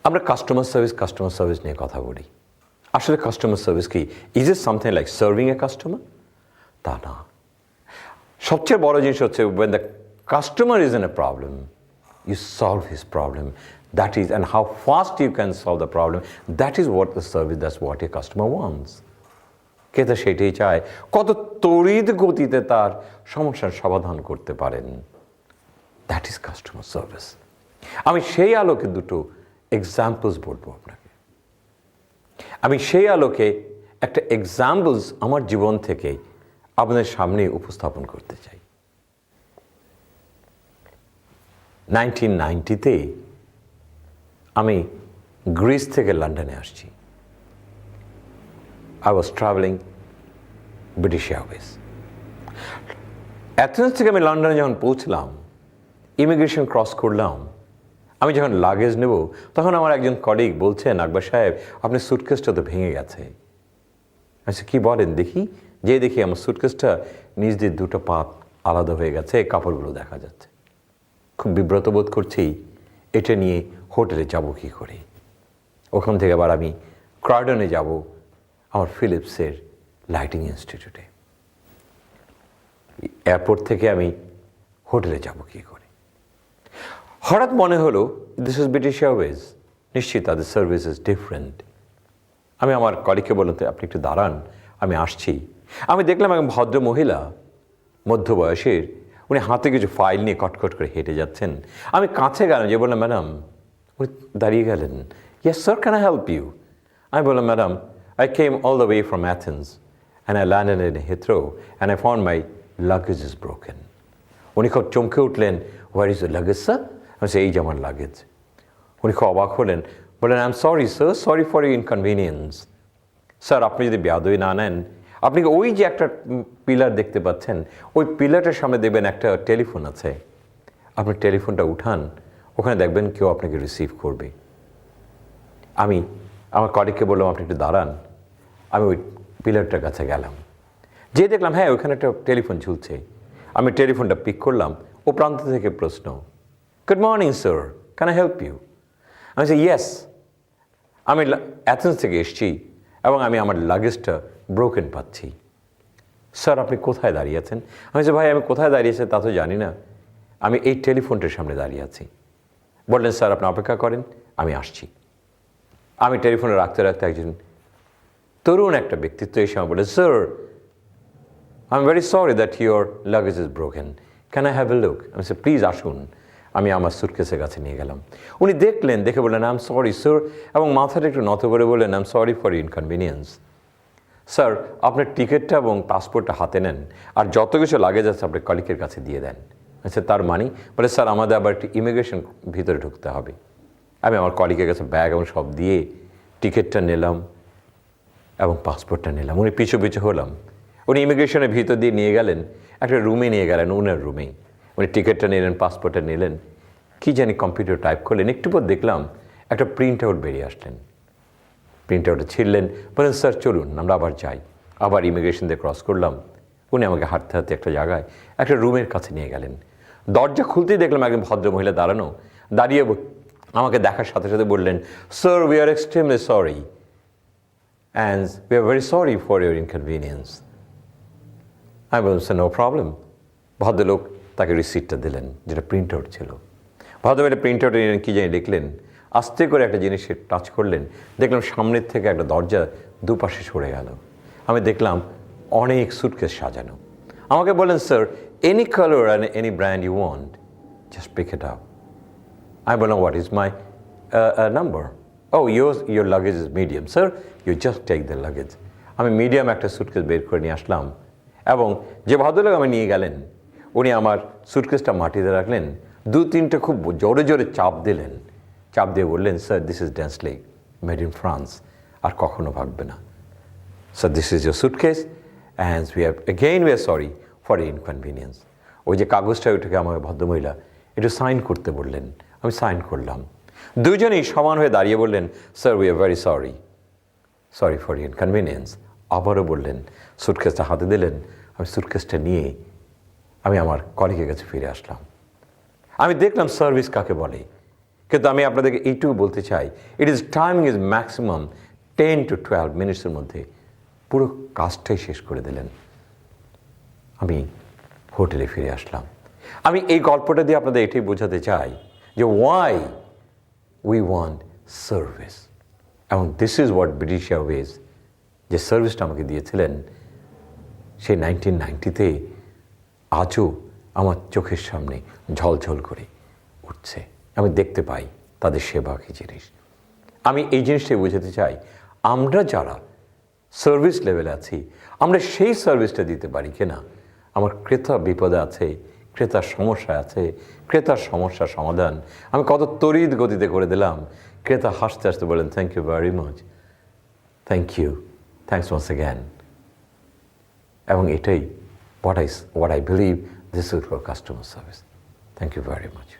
আমরা customer service নিয়ে কথা বলি। আসলে কাস্টমার সার্ভিস কি? Is it something like serving A customer? তা না। সবচেয়ে বড় জিনিস হচ্ছে when the customer is in a problem, you solve his problem. That is, and how fast you can solve the problem, that is what the service, that's what a customer wants. ক্রেতা সেটাই চায়, কত তড়িৎ গতিতে তার সমস্যার সমাধান করতে পারেন। That is customer service. আমি সেই আলোকে দুটো এক্সাম্পলস বলবো আপনাকে। আমি সেই আলোকে একটা এক্সাম্পলস আমার জীবন থেকে আপনাদের সামনে উপস্থাপন করতে চাই। 1990-তে আমি গ্রিস থেকে লন্ডনে আসছি। I was traveling British Airways. Athens থেকে আমি লন্ডনে যখন পৌঁছলাম, ইমিগ্রেশন ক্রস করলাম, আমি যখন লাগেজ নেব তখন আমার একজন কলিগ বলছেন, আকবর সাহেব আপনার সুটকেসটা তো ভেঙে গেছে। আচ্ছা কি বলেন দেখি? যে দেখি আমার সুটকেসটা নিজ দিয়ে দুটো পা আলাদা হয়ে গেছে, কাপড়গুলো দেখা যাচ্ছে। খুব বিব্রত বোধ করছি, এটা নিয়ে হোটেলে যাব কী করে। ওখান থেকে আবার আমি ক্রাডনে যাব আমার ফিলিপসের লাইটিং ইনস্টিটিউটে। এয়ারপোর্ট থেকে আমি হোটেলে যাব কী করে। হঠাৎ মনে হলো দিস ইজ ব্রিটিশ এয়ারওয়েজ, নিশ্চিত তাদের সার্ভিস ইজ ডিফারেন্ট। আমি আমার কলিগকে বললাম তো আপনি একটু দাঁড়ান, আমি আসছি। আমি দেখলাম একজন ভদ্র মহিলা মধ্যবয়সের, উনি হাতে কিছু ফাইল নিয়ে কটকট করে হেঁটে যাচ্ছেন। আমি কাছে গেলাম, যে বললাম ম্যাডাম, উনি দাঁড়িয়ে গেলেন। Yes sir, can I help you? আমি বললাম madam, I came all the way from Athens and I landed in Heathrow and I found my luggage is broken. উনি খুব চমকে উঠলেন, where is the luggage sir? আমি বলছি এই যে আমার লাগেজ। উনি খুব অবাক হলেন, বললেন I am sorry sir, sorry for your inconvenience. Sir আপনি যদি বেয়াদবি না নেন, আপনি ওই যে একটা পিলার দেখতে পাচ্ছেন, ওই পিলারটার সামনে দেখবেন একটা টেলিফোন আছে, আপনি টেলিফোনটা উঠান, ওখানে দেখবেন কেউ আপনাকে রিসিভ করবে। আমি আমার কলিগকে বললাম আপনি একটু দাঁড়ান। আমি ওই পিলারটার কাছে গেলাম, যে দেখলাম হ্যাঁ ওইখানে একটা টেলিফোন ঝুলছে। আমি টেলিফোনটা পিক করলাম, ও প্রান্ত থেকে প্রশ্ন, good morning sir, can I help you? আমি বলছি ইয়েস, আমি অ্যাথেন্স থেকে এসেছি এবং আমি আমার লাগেজটা ব্রোকেন পাচ্ছি। স্যার আপনি কোথায় দাঁড়িয়ে আছেন? আমি বলছি ভাই আমি কোথায় দাঁড়িয়েছি তা তো জানি না, আমি এই টেলিফোনটার সামনে দাঁড়িয়ে আছি। বললেন স্যার আপনি অপেক্ষা করেন, আমি আসছি। আমি টেলিফোনে রাখতে রাখতে একজন তরুণ একটা ব্যক্তিত্ব এসে আমার বলে, sir I am very sorry that your luggage is broken, can I have a look? আমি স্যার প্লিজ আসুন। আমি আমার সুটকেসের কাছে নিয়ে গেলাম। উনি দেখলেন, দেখে বললেন আই এম সরি স্যার, এবং মাথাটা একটু নত করে বললেন I am sorry for inconvenience. Sir আপনার টিকিটটা এবং পাসপোর্টটা হাতে নেন, আর যত কিছু লাগেজ আছে আপনার কলিগের কাছে দিয়ে দেন। আচ্ছা তার মানে? বলে স্যার আমাদের আবার একটু ইমিগ্রেশন ভিতরে ঢুকতে হবে। আমি আমার কলিগের কাছে ব্যাগ এবং সব দিয়ে টিকিটটা নিলাম এবং পাসপোর্টটা নিলাম। উনি পিছু পিছু হলাম। উনি ইমিগ্রেশনের ভিতর দিয়ে নিয়ে গেলেন, একটা রুমে নিয়ে গেলেন, উনার রুমেই। উনি টিকিটটা নিলেন, পাসপোর্টটা নিলেন, কী জানি কম্পিউটার টাইপ করলেন। একটু পর দেখলাম একটা প্রিন্ট আউট বেরিয়ে আসলেন। প্রিন্ট আউটটা ছিঁড়লেন, বলেন স্যার চলুন আমরা আবার যাই। আবার ইমিগ্রেশন দিয়ে ক্রস করলাম। উনি আমাকে হাঁটতে হাঁটতে একটা জায়গায় একটা রুমের কাছে নিয়ে গেলেন। দরজা খুলতেই দেখলাম একজন ভদ্র মহিলা দাঁড়ানো, দাঁড়িয়ে আমাকে দেখার সাথে সাথে বললেন, sir we are extremely sorry and we are very sorry for your inconvenience. আমি বললাম স্যার নো প্রবলেম। ভদ্রলোক তাকে রিসিপ্টটা দিলেন, যেটা প্রিন্ট আউট ছিল। ভদ্রমহিলা প্রিন্ট আউট নিলেন, কী জানি লিখলেন, আস্তে করে একটা জিনিস টাচ করলেন, দেখলাম সামনের থেকে একটা দরজা দুপাশে সরে গেল। আমি দেখলাম অনেক সুটকেস সাজানো। আমাকে বললেন sir any colour and any brand you want, just pick it up. আমি বললাম what is my number? Oh your luggage is medium sir, you just take the luggage. আমি মিডিয়াম একটা সুটকেস বের করে নিয়ে আসলাম, এবং যে ভদ্রলোক আমি নিয়ে গেলেন উনি আমার সুটকেসটা মাটিতে রাখলেন, দু তিনটে খুব জোরে জোরে চাপ দিলেন। চাপ দিয়ে বললেন স্যার দিস ইজ ড্যান্সলেগ, মেড ইন ফ্রান্স, আর কখনো ভাববে না। Sir this is your suitcase and we are sorry for inconvenience. ওই যে কাগজটা ওইটাকে আমাকে ভদ্রমহিলা একটু সাইন করতে বললেন, আমি সাইন করলাম। দুজনেই সমান হয়ে দাঁড়িয়ে বললেন sir we are very sorry, sorry for inconvenience. আবারও বললেন, সুটকেসটা হাতে দিলেন। আমি সুটকেসটা নিয়ে আমি আমার কলিগের কাছে ফিরে আসলাম। আমি দেখলাম সার্ভিস কাকে বলে, কিন্তু আমি আপনাদেরকে এইটুকু বলতে চাই, টাইমিং ইজ ম্যাক্সিমাম 10 to 12 মিনিটসের মধ্যে পুরো কাজটাই শেষ করে দিলেন। আমি হোটেলে ফিরে আসলাম। আমি এই গল্পটা দিয়ে আপনাদের এটাই বোঝাতে চাই যে ওয়াই উই ওয়ান্ট সার্ভিস, এবং this is what British Airways যে সার্ভিসটা আমাকে দিয়েছিলেন সেই 1990-তে আজও আমার চোখের সামনে ঝলঝল করে উঠছে। আমি দেখতে পাই তাদের সেবা কী জিনিস। আমি এই জিনিসটাই বোঝাতে চাই, আমরা যারা সার্ভিস লেভেলে আছি আমরা সেই সার্ভিসটা দিতে পারি কিনা। আমার ক্রেতা বিপদে আছে, ক্রেতার সমস্যা আছে, ক্রেতার সমস্যার সমাধান আমি কত তড়িৎ গতিতে করে দিলাম। ক্রেতা হাসতে হাসতে বলেন, thank you very much, thank you, thanks once again. এবং এটাই what I believe this is for customer service. Thank you very much.